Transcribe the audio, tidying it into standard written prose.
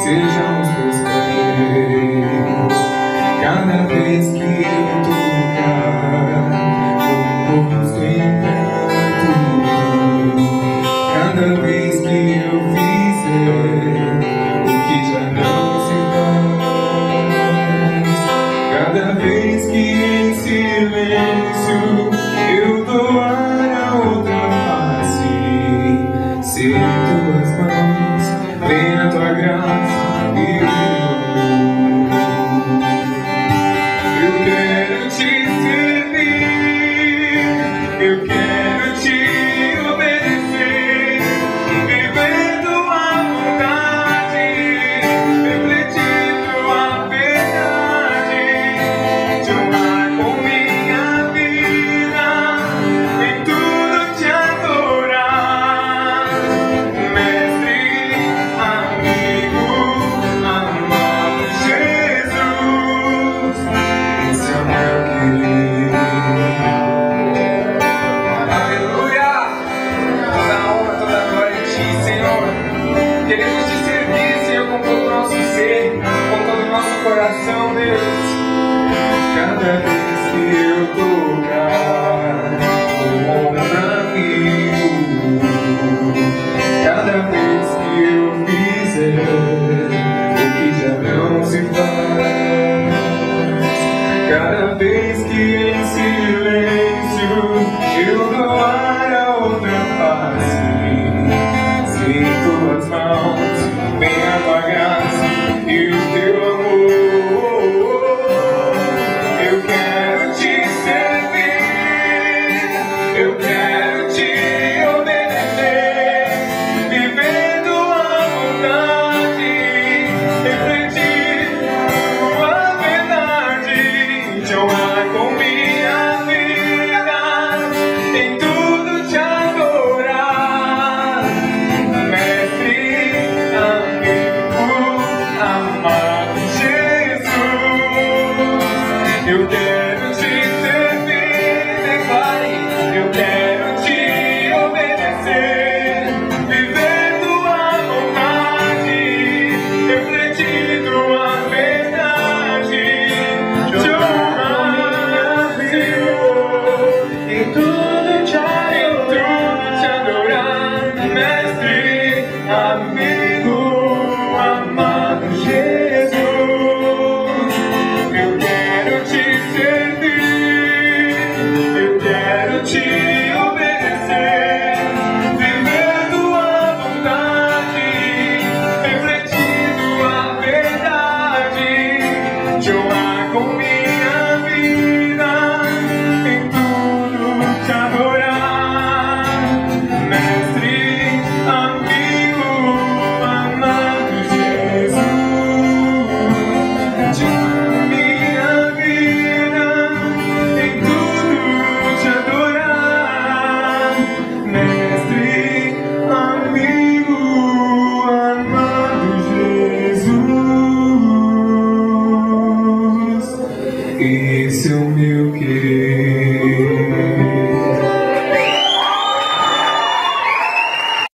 sejam os teus pés. Cada vez que eu tocar o rosto em pranto, cada vez que eu fizer o que já não se faz, cada vez que em silêncio eu doar a outra face, se em tuas mãos vem a tua graça e o teu amor. Eu quero te servir, eu quero te obedecer, vivendo a vontade, refletindo a verdade, te honrar com minha vida, em tudo te adorar. Mestre, amigo, amado Jesus, esse é o meu querer. Aleluia! Toda honra, toda glória a ti, Senhor. Queremos te servir, Senhor, com todo o nosso ser, com todo o nosso coração, Deus. Cada vez que eu tocar o ombro amigo, cada vez que eu fizer o que já não se faz, cada vez que em silêncio eu doar a outra face, se em tuas mãos vem a tua graça e o teu amor. Eu quero te servir, eu quero te obedecer, vivendo a vontade, refletindo a verdade, te honrar com minha vida, em tudo te adorar. Mestre, amigo, amado Jesus, eu quero te servir, declare, eu quero te obedecer, vivendo a vontade, refletindo a verdade, te honrar, Senhor, em tudo te adorar. Mestre, amigo, amado Jesus, eu quero te servir, eu quero te obedecer, vivendo a vontade, refletindo a verdade, te honrar com minha vida, em tudo te adorar. Mestre, amigo, amado Jesus, te honrar minha vida, em tudo te adorar. Mestre, amigo, amado Jesus, esse é o meu querer.